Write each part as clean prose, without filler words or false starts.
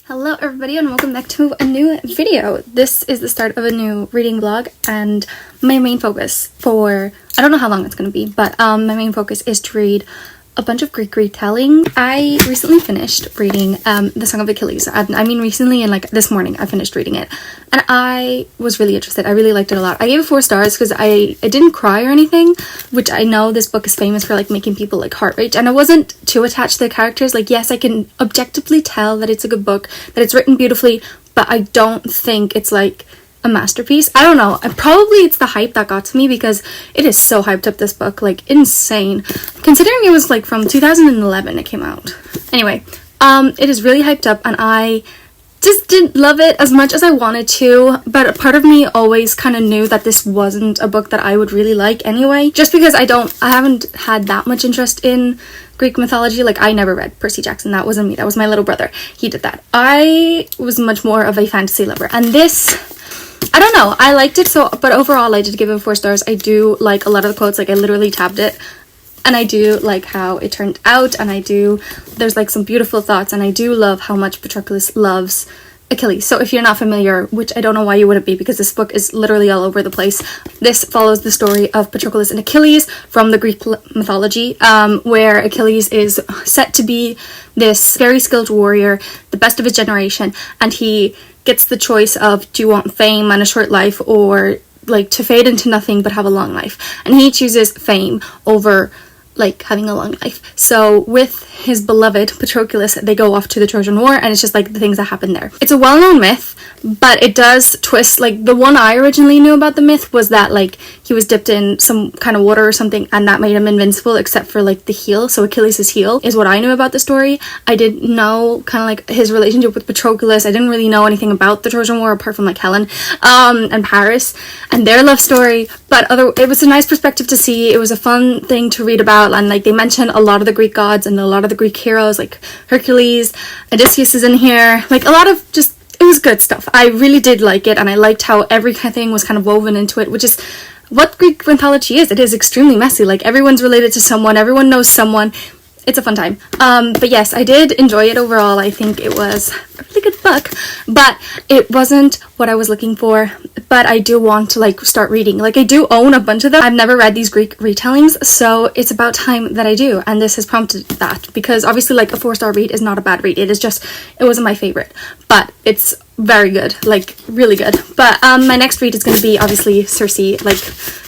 Hello everybody and welcome back to a new video. This is the start of a new reading vlog, and my main focus I don't know how long it's going to be, but my main focus is to read a bunch of Greek retelling. I recently finished reading The Song of Achilles. I mean recently, and like this morning I finished reading it, and I was really interested. I really liked it a lot. I gave it 4 stars because I didn't cry or anything, which I know this book is famous for, like making people like heart rate, and I wasn't too attached to the characters. Like, yes, I can objectively tell that it's a good book, that it's written beautifully, but I don't think it's like a masterpiece. I don't know, probably it's the hype that got to me, because it is so hyped up, this book, like insane, considering it was like from 2011 it came out. Anyway, it is really hyped up, and I just didn't love it as much as I wanted to, but a part of me always kind of knew that this wasn't a book that I would really like anyway, just because I haven't had that much interest in Greek mythology. Like, I never read Percy Jackson. That wasn't me, that was my little brother. He did that. I was much more of a fantasy lover, and this, I don't know, I liked it, but overall I did give it 4 stars. I do like a lot of the quotes, like I literally tabbed it, and I do like how it turned out, and there's like some beautiful thoughts, and I do love how much Patroclus loves Achilles. So if you're not familiar, which I don't know why you wouldn't be, because this book is literally all over the place, this follows the story of Patroclus and Achilles from the Greek mythology, where Achilles is set to be this very skilled warrior, the best of his generation, and he gets the choice of, do you want fame and a short life, or like to fade into nothing but have a long life? And he chooses fame over like having a long life. So with his beloved Patroclus, they go off to the Trojan War, and it's just like the things that happen there. It's a well-known myth, but it does twist. Like, the one I originally knew about the myth was that like he was dipped in some kind of water or something, and that made him invincible except for like the heel. So Achilles' heel is what I knew about the story. I didn't know kind of like his relationship with Patroclus. I didn't really know anything about the Trojan War apart from like Helen and Paris and their love story, but it was a nice perspective to see. It was a fun thing to read about, and like they mention a lot of the Greek gods and a lot of the Greek heroes, like Hercules, Odysseus is in here, like a lot of just, it was good stuff. I really did like it, and I liked how everything was kind of woven into it, which is what Greek mythology is. It is extremely messy. Like, everyone's related to someone, everyone knows someone. It's a fun time. But yes, I did enjoy it overall. I think it was a really good book, but it wasn't what I was looking for. But I do want to like start reading. Like, I do own a bunch of them. I've never read these Greek retellings, so it's about time that I do, and this has prompted that, because obviously like a 4-star read is not a bad read. It wasn't my favorite, but it's very good, like really good. But my next read is going to be obviously Circe. Like,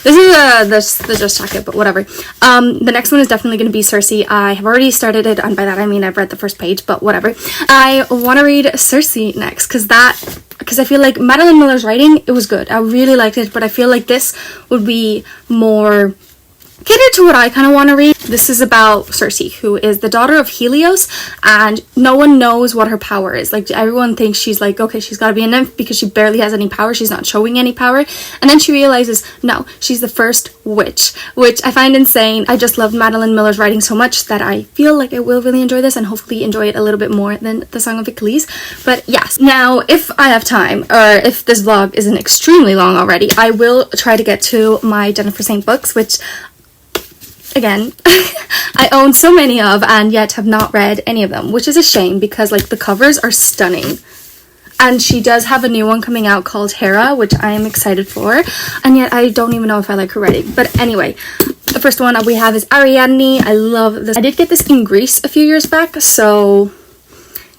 this is the Just Jacket, but whatever. The next one is definitely going to be Circe. I have already started it, and by that I mean I've read the first page, but whatever. I want to read Circe next, because I feel like Madeline Miller's writing, it was good. I really liked it, but I feel like this would be more catered to what I kind of want to read. This is about Circe, who is the daughter of Helios, and no one knows what her power is. Like, everyone thinks she's like, okay, she's got to be a nymph because she barely has any power. She's not showing any power. And then she realizes, no, she's the first witch, which I find insane. I just love Madeline Miller's writing so much that I feel like I will really enjoy this, and hopefully enjoy it a little bit more than The Song of Achilles. But yes, now if I have time, or if this vlog isn't extremely long already, I will try to get to my Jennifer Saint books, which again, I own so many of, and yet have not read any of them, which is a shame, because like the covers are stunning. And she does have a new one coming out called Hera, which I am excited for, and yet I don't even know if I like her writing. But anyway, the first one we have is Ariadne. I love this. I did get this in Greece a few years back, so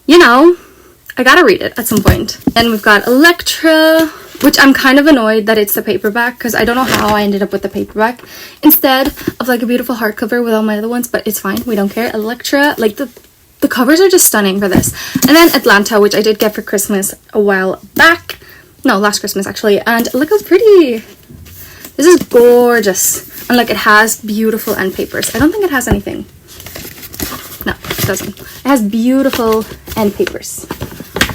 you know, I gotta read it at some point. Then we've got Electra, which I'm kind of annoyed that it's the paperback, because I don't know how I ended up with the paperback instead of like a beautiful hardcover with all my other ones, but it's fine, we don't care. Electra, like the covers are just stunning for this. And then Atlanta, which I did get for Christmas a while back, no, last Christmas actually, and look how pretty this is. Gorgeous. And like, it has beautiful end papers. I don't think it has anything, no, it doesn't. It has beautiful end papers,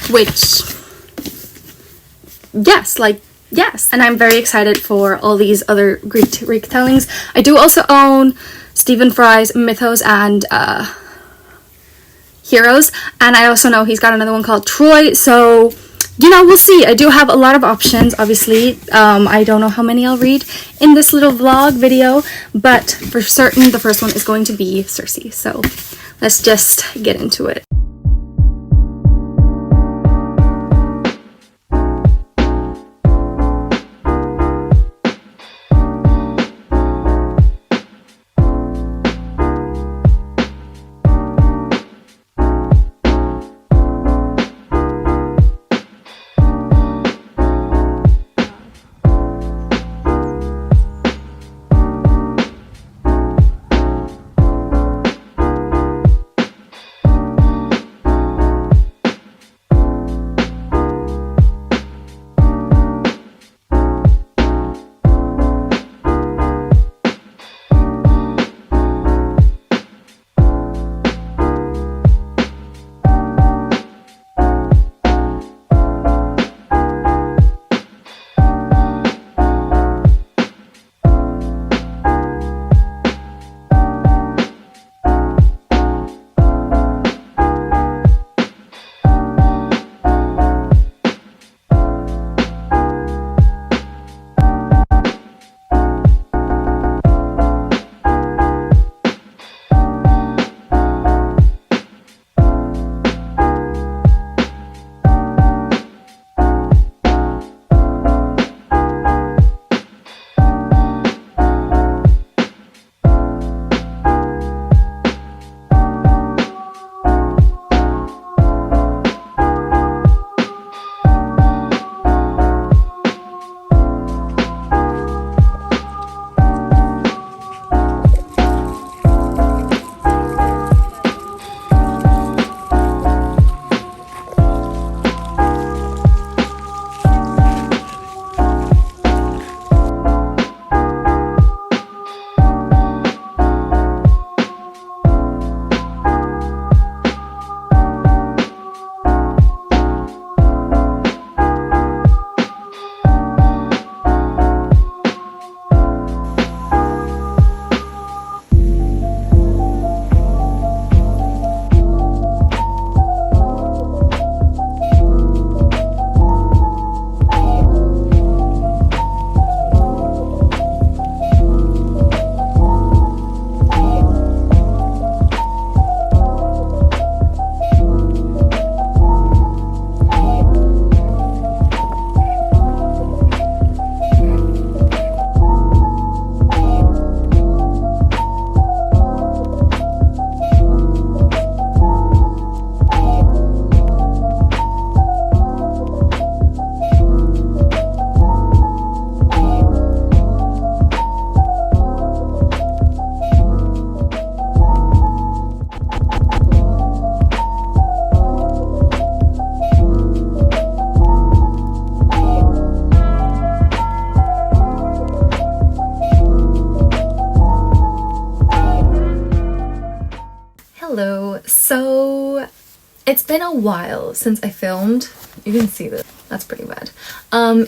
which, yes, like, yes. And I'm very excited for all these other Greek retellings. I do also own Stephen Fry's Mythos and Heroes, and I also know he's got another one called Troy, so you know, we'll see. I do have a lot of options, obviously. I don't know how many I'll read in this little vlog video, but for certain the first one is going to be Cersei. So let's just get into it. Hello, so it's been a while since I filmed. You can see this, that's pretty bad.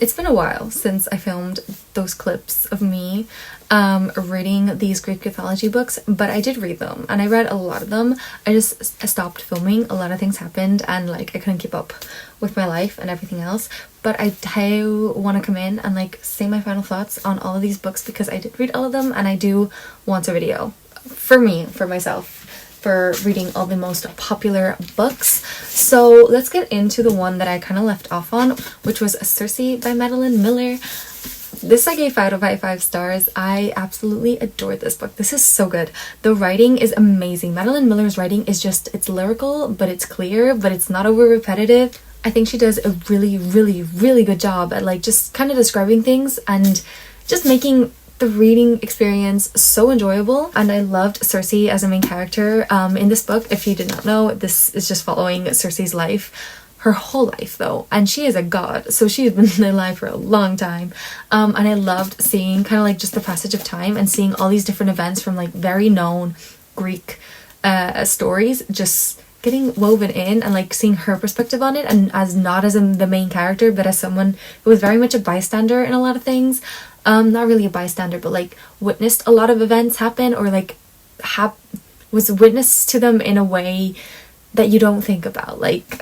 It's been a while since I filmed those clips of me reading these Greek mythology books, but I did read them and I read a lot of them. I stopped filming. A lot of things happened and like I couldn't keep up with my life and everything else, but I do want to come in and like say my final thoughts on all of these books because I did read all of them and I do want a video for me, for myself, for reading all the most popular books. So let's get into the one that I kind of left off on, which was Cersei by Madeline Miller. This I gave 5 out of 5 stars. I absolutely adored this book. This is so good. The writing is amazing. Madeline Miller's writing is just, it's lyrical, but it's clear, but it's not over repetitive. I think she does a really, really, really good job at like just kind of describing things and just making the reading experience so enjoyable. And I loved Cersei as a main character in this book. If you did not know, this is just following Cersei's life, her whole life though, and she is a god, so she's been alive for a long time. And I loved seeing kind of like just the passage of time and seeing all these different events from like very known Greek stories just getting woven in and like seeing her perspective on it, and as not as the main character but as someone who was very much a bystander in a lot of things. Not really a bystander, but like witnessed a lot of events happen, or like was witness to them in a way that you don't think about. Like,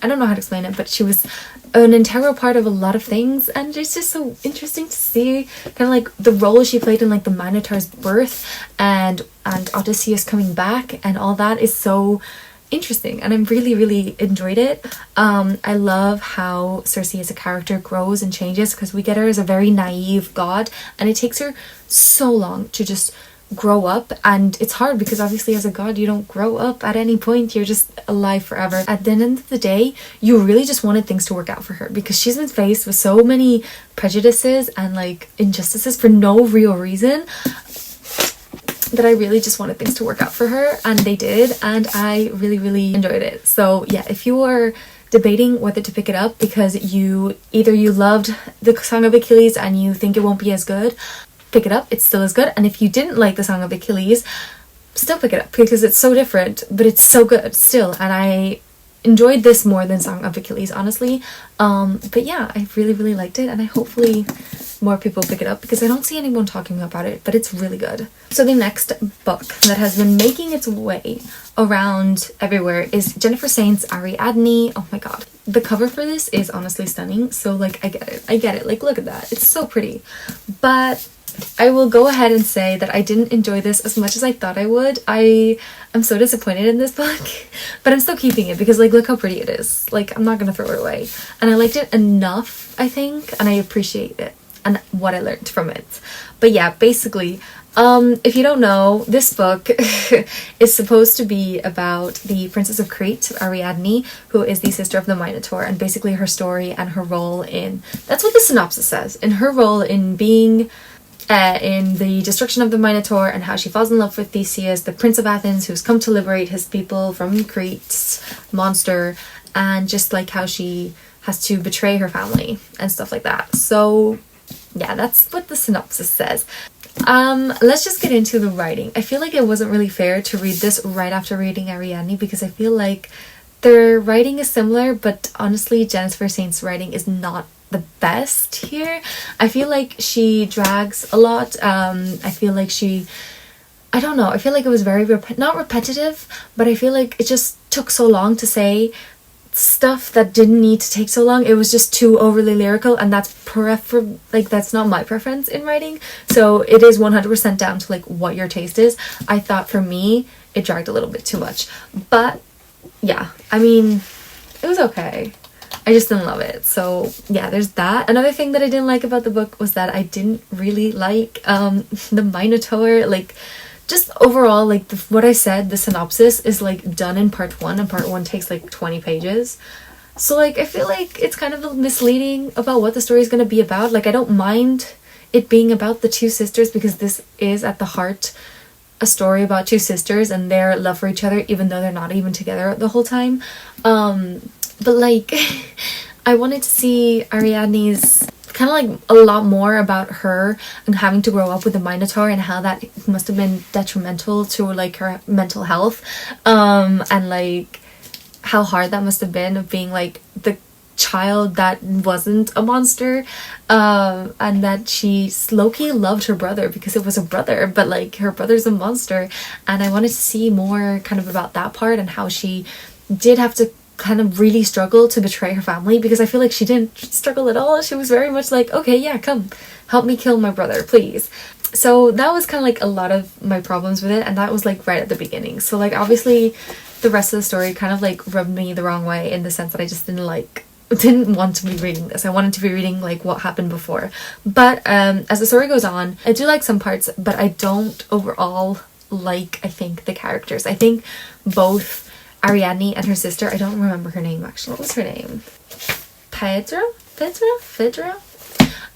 I don't know how to explain it, but she was an integral part of a lot of things, and it's just so interesting to see kind of like the role she played in like the Minotaur's birth and Odysseus coming back, and all that is so interesting, and I really enjoyed it. I love how Circe as a character grows and changes, because we get her as a very naive god, and it takes her so long to just grow up, and it's hard because obviously as a god you don't grow up at any point, you're just alive forever. At the end of the day, you really just wanted things to work out for her, because she's been faced with so many prejudices and like injustices for no real reason, that I really just wanted things to work out for her, and they did, and I really enjoyed it. So yeah, if you are debating whether to pick it up because you loved the Song of Achilles and you think it won't be as good, pick it up, it's still as good. And if you didn't like the Song of Achilles, still pick it up, because it's so different, but it's so good still, and I enjoyed this more than Song of Achilles, honestly. But yeah, I really liked it, and I hopefully more people pick it up, because I don't see anyone talking about it, but it's really good. So the next book that has been making its way around everywhere is Jennifer Saint's Ariadne. Oh my god, the cover for this is honestly stunning. So like, I get it, like look at that, it's so pretty. But I will go ahead and say that I didn't enjoy this as much as I thought I would. I am so disappointed in this book, but I'm still keeping it because like look how pretty it is. Like, I'm not gonna throw it away, and I liked it enough, I think, and I appreciate it and what I learned from it. But yeah, basically, if you don't know, this book is supposed to be about the Princess of Crete, Ariadne, who is the sister of the Minotaur, and basically her story and her role in, that's what the synopsis says, in her role in being in the destruction of the Minotaur, and how she falls in love with Theseus, the Prince of Athens, who's come to liberate his people from Crete's monster, and just like how she has to betray her family and stuff like that. So yeah, that's what the synopsis says. Let's just get into the writing. I feel like it wasn't really fair to read this right after reading Ariadne, because I feel like their writing is similar, but honestly Jennifer Saint's writing is not the best here. I feel like she drags a lot. I feel like I don't know, I feel like it was very not repetitive, but I feel like it just took so long to say stuff that didn't need to take so long. It was just too overly lyrical, and that's that's not my preference in writing. So it is 100% down to like what your taste is. I thought for me it dragged a little bit too much, but yeah, I mean, it was okay. I just didn't love it. So yeah, there's that. Another thing that I didn't like about the book was that I didn't really like the Minotaur. Like, just overall, like what I said, the synopsis is like done in part 1, and part 1 takes like 20 pages. So like, I feel like it's kind of misleading about what the story is going to be about. Like, I don't mind it being about the two sisters, because this is at the heart a story about two sisters and their love for each other, even though they're not even together the whole time. But like, I wanted to see Ariadne's kind of like a lot more about her and having to grow up with the Minotaur, and how that must have been detrimental to like her mental health, and like how hard that must have been of being like the child that wasn't a monster, and that she low-key loved her brother because it was a brother, but like her brother's a monster. And I wanted to see more kind of about that part, and how she did have to kind of really struggle to betray her family, because I feel like she didn't struggle at all. She was very much like, okay, yeah, come help me kill my brother, please. So that was kind of like a lot of my problems with it, and that was like right at the beginning. So like, obviously the rest of the story kind of like rubbed me the wrong way, in the sense that I just didn't want to be reading this. I wanted to be reading like what happened before. But as the story goes on, I do like some parts, but I don't overall like, I think, the characters. I think both Ariadne and her sister, I don't remember her name actually. What was her name? Phaedra?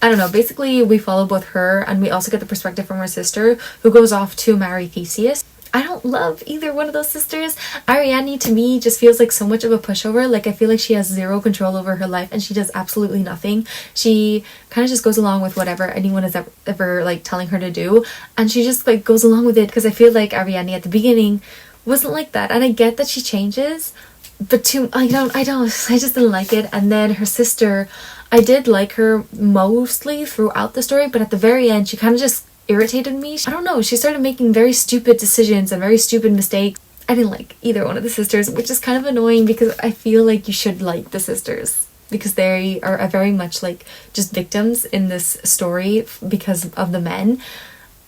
I don't know. Basically, we follow both her, and we also get the perspective from her sister, who goes off to marry Theseus. I don't love either one of those sisters. Ariadne to me just feels like so much of a pushover. Like, I feel like she has zero control over her life, and she does absolutely nothing. She kind of just goes along with whatever anyone is ever like telling her to do, and she just like goes along with it, because I feel like Ariadne at the beginning wasn't like that. And I get that she changes, but I just didn't like it. And then her sister, I did like her mostly throughout the story, but at the very end she kind of just irritated me. I don't know, she started making very stupid decisions and very stupid mistakes. I didn't like either one of the sisters, which is kind of annoying, because I feel like you should like the sisters. because they are very much like just victims in this story because of the men.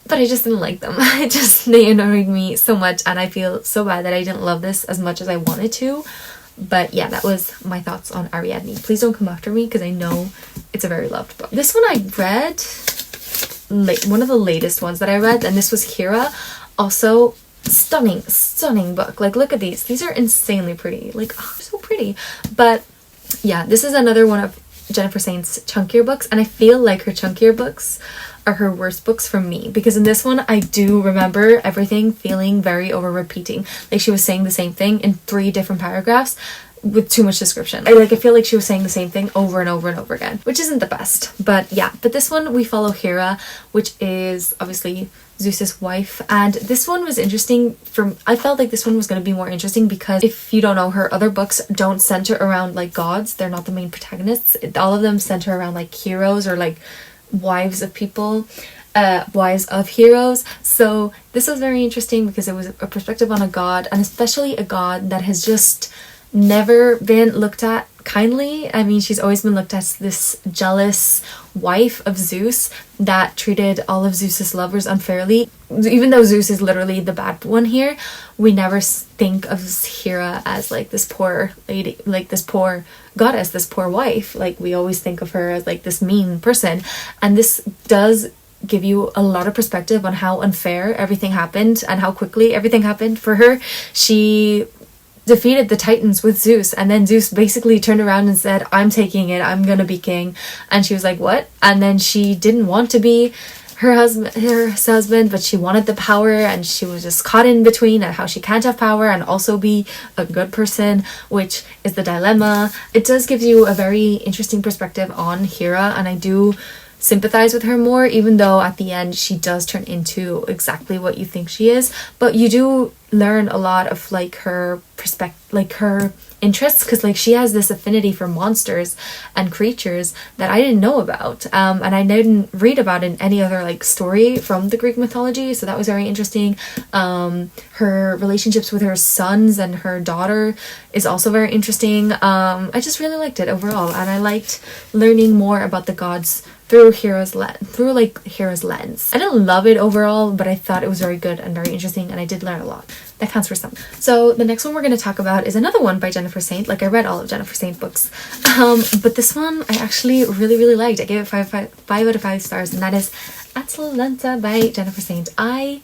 But I just didn't like them. They annoyed me so much, and I feel so bad that I didn't love this as much as I wanted to. But yeah, that was my thoughts on Ariadne. Please don't come after me, because I know it's a very loved book. This one I read, one of the latest ones that I read, and this was Hera. Also, stunning book. Like, look at these. These are insanely pretty. Like, oh, so pretty. But yeah, this is another one of Jennifer Saint's chunkier books, and I feel like her chunkier books are her worst books for me, because in this one I do remember everything feeling very over repeating. Like, she was saying the same thing in 3 different paragraphs with too much description. I feel like she was saying the same thing over and over and over again, which isn't the best. But yeah, but this one we follow Hera, which is obviously Zeus's wife, and this one was interesting I felt like this one was going to be more interesting because, if you don't know, her other books don't center around like gods. They're not the main protagonists. All of them center around like heroes or like wives of people, wives of heroes. So this was very interesting because it was a perspective on a god, and especially a god that has just never been looked at kindly. I mean, she's always been looked at as this jealous wife of Zeus that treated all of Zeus's lovers unfairly. Even though Zeus is literally the bad one here, we never think of Hera as like this poor lady, like this poor goddess, this poor wife. Like, we always think of her as like this mean person, and this does give you a lot of perspective on how unfair everything happened and how quickly everything happened for her. She defeated the Titans with Zeus, and then Zeus basically turned around and said, I'm taking it, I'm gonna be king. And she was like, what? And then she didn't want to be her husband, but she wanted the power, and she was just caught in between at how she can't have power and also be a good person, which is the dilemma. It does give you a very interesting perspective on Hera, and I do sympathize with her more, even though at the end she does turn into exactly what you think she is. But you do learn a lot of like her perspective, like her interests, because like she has this affinity for monsters and creatures that I didn't know about, and I didn't read about in any other like story from the Greek mythology, so that was very interesting. Her relationships with her sons and her daughter is also very interesting. I just really liked it overall, and I liked learning more about the gods through Hera's lens. I didn't love it overall, but I thought it was very good and very interesting, and I did learn a lot. That counts for some. So the next one we're going to talk about is another one by Jennifer Saint. Like, I read all of Jennifer Saint books, but this one I actually really liked. I gave it 5 out of 5 stars, and that is Atalanta by Jennifer Saint. I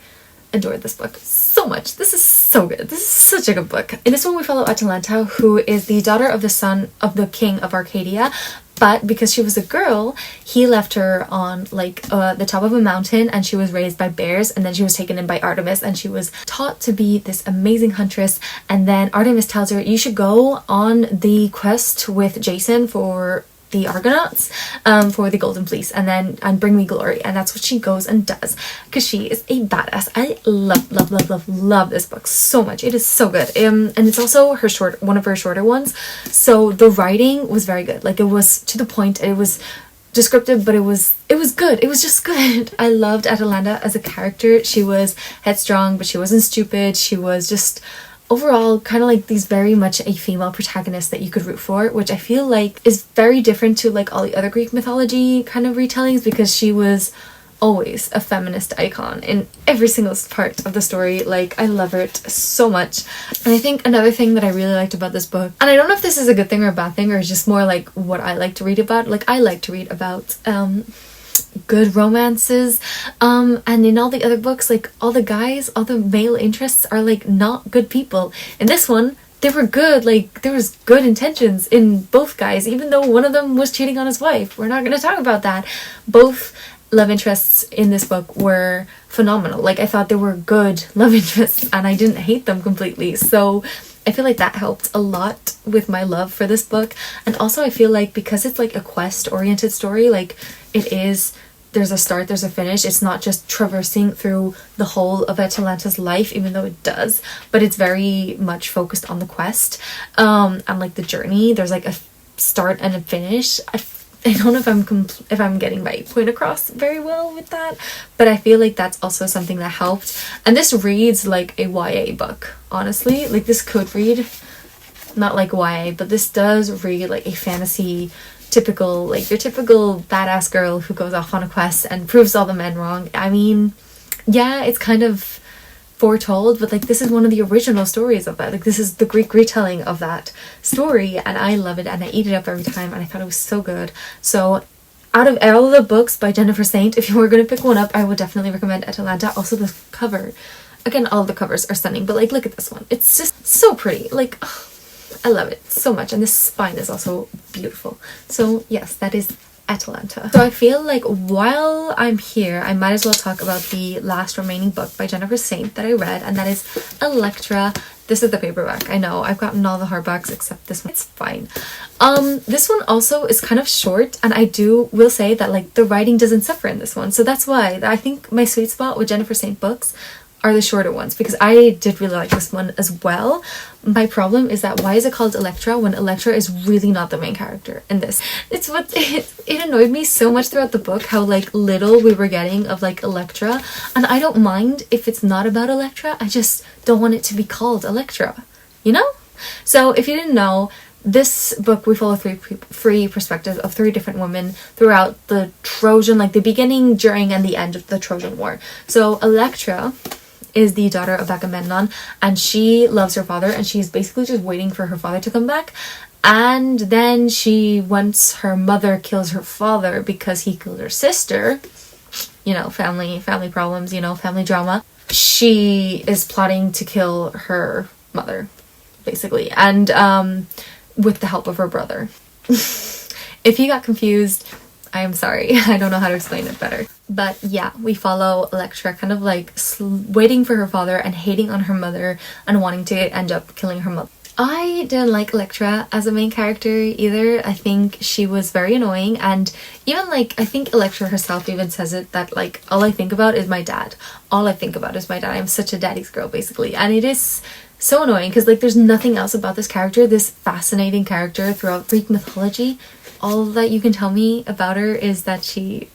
adored this book so much. This is so good. This is such a good book. In this one we follow Atalanta, who is the daughter of the son of the king of Arcadia, but because she was a girl, he left her on like the top of a mountain, and she was raised by bears, and then she was taken in by Artemis, and she was taught to be this amazing huntress. And then Artemis tells her, you should go on the quest with Jason for the Argonauts, for the Golden Fleece, and bring me glory. And that's what she goes and does, because she is a badass. I love this book so much. It is so good, and it's also one of her shorter ones, so the writing was very good. Like, it was to the point, it was descriptive, but it was good. It was just good. I loved Atalanta as a character. She was headstrong, but she wasn't stupid. She was just overall kind of like these very much a female protagonist that you could root for, which I feel like is very different to like all the other Greek mythology kind of retellings, because she was always a feminist icon in every single part of the story. Like, I love it so much. And I think another thing that I really liked about this book, and I don't know if this is a good thing or a bad thing, or it's just more like what I like to read about. Like, I like to read about good romances, and in all the other books, like, all the male interests are like not good people. In this one, they were good. Like, there was good intentions in both guys, even though one of them was cheating on his wife. We're not going to talk about that. Both love interests in this book were phenomenal. Like, I thought they were good love interests, and I didn't hate them completely. So I feel like that helped a lot with my love for this book. And also I feel like because it's like a quest oriented story, like it is, there's a start, there's a finish. It's not just traversing through the whole of Atalanta's life, even though it does, but it's very much focused on the quest, and like the journey. There's like a start and a finish. I don't know if I'm getting my point across very well with that, but I feel like that's also something that helped. And this reads like a YA book, honestly. Like, this could read not like YA, but this does read like a fantasy, typical, like your typical badass girl who goes off on a quest and proves all the men wrong. I mean, yeah, it's kind of foretold, but like this is one of the original stories of that. Like this is the Greek retelling of that story, and I love it and I eat it up every time, and I thought it was so good. So out of all the books by Jennifer Saint, if you were going to pick one up, I would definitely recommend Atalanta. Also the cover, again, all the covers are stunning, but like look at this one, it's just so pretty. Like, oh, I love it so much, and this spine is also beautiful. So yes, that is Atalanta. So I feel like while I'm here, I might as well talk about the last remaining book by Jennifer Saint that I read, and that is Electra. This is the paperback. I know I've gotten all the hardbacks except this one. It's fine. This one also is kind of short, and I will say that like the writing doesn't suffer in this one, so that's why I think my sweet spot with Jennifer Saint books are the shorter ones, because I did really like this one as well. My problem is that why is it called Electra when Electra is really not the main character in this? It annoyed me so much throughout the book how like little we were getting of like Electra, and I don't mind if it's not about Electra, I just don't want it to be called Electra, you know? So if you didn't know, this book we follow three perspectives of 3 different women throughout the Trojan, like the beginning, during, and the end of the Trojan War. So Electra is the daughter of Agamemnon, and she loves her father, and she's basically just waiting for her father to come back. And then once her mother kills her father because he killed her sister, you know, family problems, you know, family drama, she is plotting to kill her mother, basically, and with the help of her brother. If you got confused, I am sorry. I don't know how to explain it better. But yeah, we follow Electra kind of like waiting for her father and hating on her mother and wanting to end up killing her mother. I didn't like Electra as a main character either. I think she was very annoying, and even like I think Electra herself even says it, that like all I think about is my dad. All I think about is my dad. I'm such a daddy's girl, basically. And it is so annoying because like there's nothing else about this character, this fascinating character throughout Greek mythology. All that you can tell me about her is that she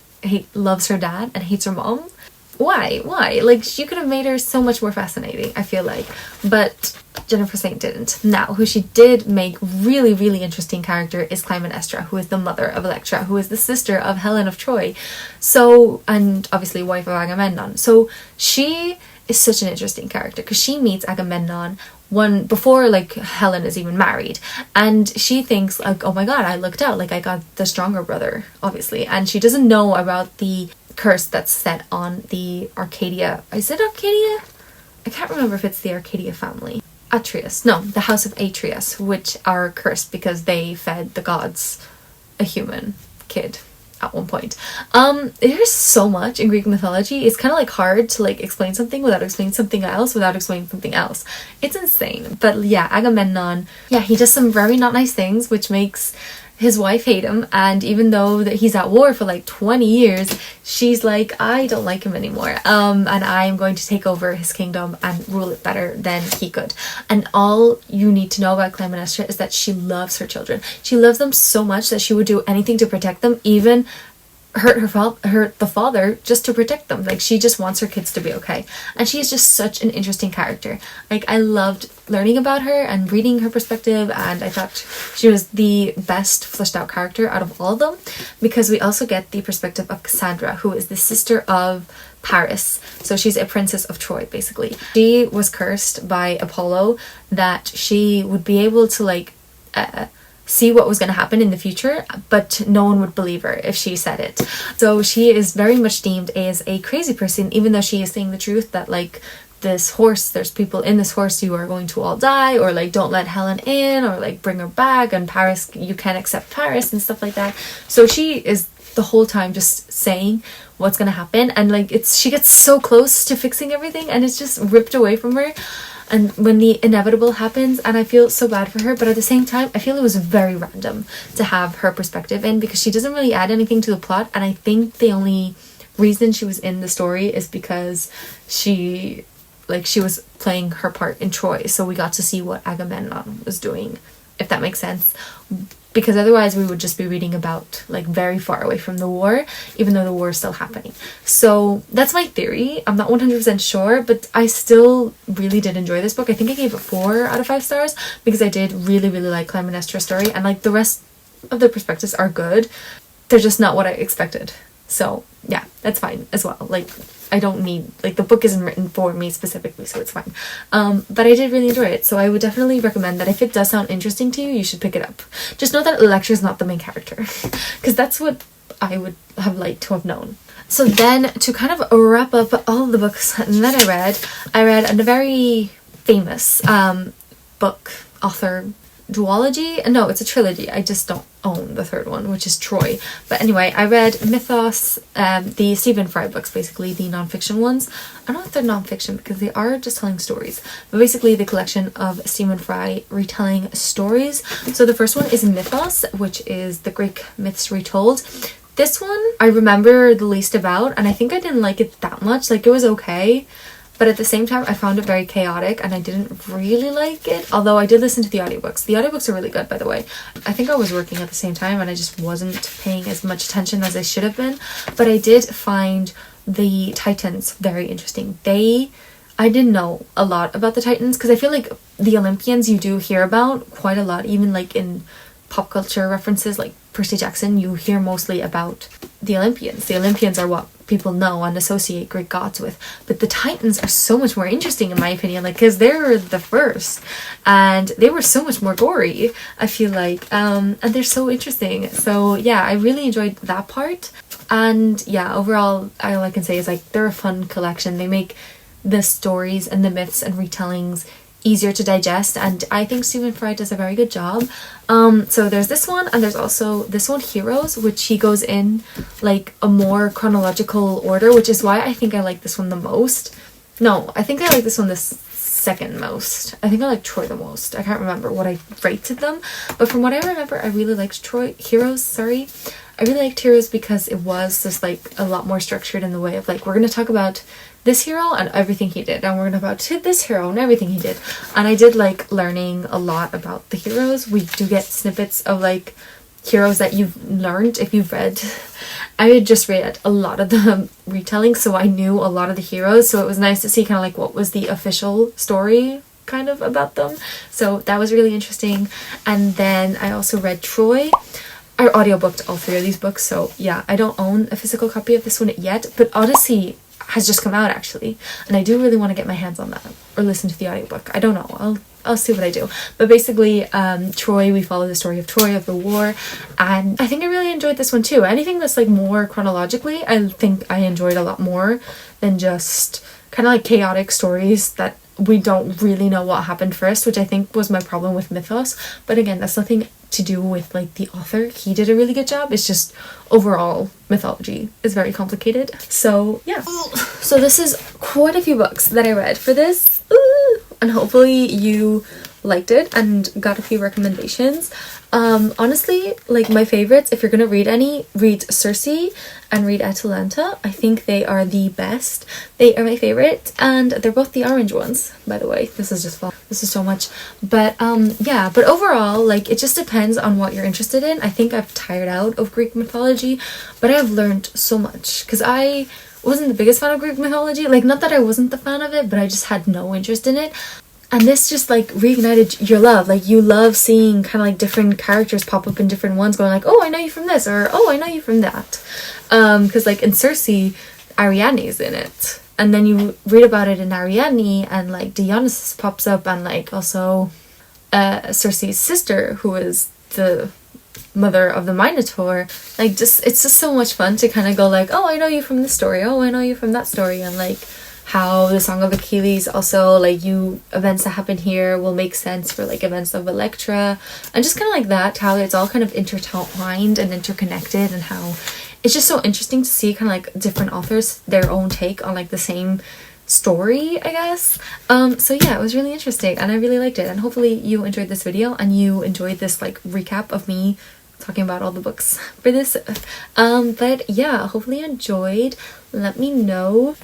loves her dad and hates her mom. Why? Like, you could have made her so much more fascinating, I feel like. But Jennifer Saint didn't. Now, who she did make really, really interesting character is Clytemnestra, who is the mother of Electra, who is the sister of Helen of Troy. So, and obviously wife of Agamemnon. So she is such an interesting character because she meets Agamemnon before like Helen is even married, and she thinks like, oh my god, I lucked out, like I got the stronger brother, obviously, and she doesn't know about the curse that's set on the Arcadia. Is it Arcadia? I can't remember if it's the Arcadia family. Atreus. No, the house of Atreus, which are cursed because they fed the gods a human kid at one point. There's so much in Greek mythology. It's kind of like hard to like explain something without explaining something else without explaining something else. It's insane. But yeah, Agamemnon, yeah, he does some very not nice things, which makes his wife hate him, and even though that he's at war for like 20 years, she's like, I don't like him anymore, and I'm going to take over his kingdom and rule it better than he could. And all you need to know about Clytemnestra is that she loves her children. She loves them so much that she would do anything to protect them, even hurt the father just to protect them. Like, she just wants her kids to be okay, and she is just such an interesting character. Like, I loved learning about her and reading her perspective, and I thought she was the best fleshed out character out of all of them, because we also get the perspective of Cassandra, who is the sister of Paris. So she's a princess of Troy, basically. She was cursed by Apollo that she would be able to like see what was going to happen in the future, but no one would believe her if she said it. So she is very much deemed as a crazy person, even though she is saying the truth that like this horse, there's people in this horse who are going to all die, or like don't let Helen in, or like bring her back, and Paris, you can't accept Paris and stuff like that. So she is the whole time just saying what's going to happen, and like she gets so close to fixing everything and it's just ripped away from her. And when the inevitable happens, and I feel so bad for her, but at the same time, I feel it was very random to have her perspective in, because she doesn't really add anything to the plot, and I think the only reason she was in the story is because she was playing her part in Troy, so we got to see what Agamemnon was doing, if that makes sense. because otherwise we would just be reading about like very far away from the war, even though the war is still happening. So that's my theory. I'm not 100% sure, but I still really did enjoy this book. I think I gave it 4 out of 5 stars because I did really like Clytemnestra's story, and like the rest of the perspectives are good. They're just not what I expected. So yeah, that's fine as well. Like, I don't need, like, the book isn't written for me specifically, so it's fine. But I did really enjoy it, so I would definitely recommend that if it does sound interesting to you, you should pick it up. Just know that Electra is not the main character, because that's what I would have liked to have known. So then, to kind of wrap up all of the books that I read a very famous book, author, duology? No, it's a trilogy. I just don't own the third one, which is Troy. But anyway, I read Mythos, the Stephen Fry books, basically the non-fiction ones. I don't know if they're non-fiction because they are just telling stories, but basically the collection of Stephen Fry retelling stories. So the first one is Mythos, which is the Greek myths retold. This one I remember the least about, and I think I didn't like it that much. Like, it was okay, but at the same time I found it very chaotic and I didn't really like it, although I did listen to the audiobooks. The audiobooks are really good, by the way. I think I was working at the same time and I just wasn't paying as much attention as I should have been, but I did find the Titans very interesting. I didn't know a lot about the Titans because I feel like the Olympians you do hear about quite a lot, even like in pop culture references like Percy Jackson, you hear mostly about the Olympians. The Olympians are what people know and associate Greek gods with, but the Titans are so much more interesting in my opinion, like, because they're the first and they were so much more gory, I feel like, and they're so interesting. So yeah, I really enjoyed that part. And yeah, overall all I can say is like they're a fun collection. They make the stories and the myths and retellings easier to digest, and I think Stephen Fry does a very good job. So there's this one, and there's also this one, Heroes, which he goes in like a more chronological order, which is why I think I like this one the most. No, I think I like this one the second most. I think I like Troy the most. I can't remember what I rated them, but from what I remember, I really liked Heroes, I really liked Heroes because it was just like a lot more structured in the way of like, we're going to talk about this hero and everything he did, and we're going to talk about this hero and everything he did. And I did like learning a lot about the heroes. We do get snippets of like heroes that you've learned if you've read. I had just read a lot of the retellings, so I knew a lot of the heroes, so it was nice to see kind of like what was the official story kind of about them. So that was really interesting. And then I also read Troy. I audiobooked all 3 of these books, so yeah, I don't own a physical copy of this one yet, but Odyssey has just come out actually, and I do really want to get my hands on that or listen to the audiobook. I don't know, I'll see what I do. But basically, Troy, we follow the story of Troy, of the war, and I think I really enjoyed this one too. Anything that's like more chronologically, I think I enjoyed a lot more than just kind of like chaotic stories that we don't really know what happened first, which I think was my problem with Mythos. But again, that's nothing to do with like the author. He did a really good job. It's just overall mythology is very complicated. So yeah, so this is quite a few books that I read for this. And hopefully you liked it and got a few recommendations. Honestly, like my favorites, if you're gonna read any, read Circe and read Atalanta. I think they are the best. They are my favorite, and they're both the orange ones, by the way. This is just fun. This is so much. But yeah, but overall, like, it just depends on what you're interested in. I think I've tired out of Greek mythology, but I've learned so much because I wasn't the biggest fan of Greek mythology. Like, not that I wasn't the fan of it, but I just had no interest in it. And this just like reignited your love. Like, you love seeing kind of like different characters pop up in different ones, going like, oh, I know you from this, or oh, I know you from that. Because like in Circe, Ariadne's in it, and then you read about it in Ariadne, and like Dionysus pops up, and like also Circe's sister, who is the mother of the Minotaur. Like, just, it's just so much fun to kind of go like, oh, I know you from this story, oh, I know you from that story, and like how the Song of Achilles also, like, events that happen here will make sense for like events of Electra, and just kind of like that, how it's all kind of intertwined and interconnected, and how it's just so interesting to see kind of like different authors, their own take on like the same story, I guess. So yeah, it was really interesting and I really liked it, and hopefully you enjoyed this video and you enjoyed this like recap of me talking about all the books for this. But yeah, hopefully you enjoyed. Let me know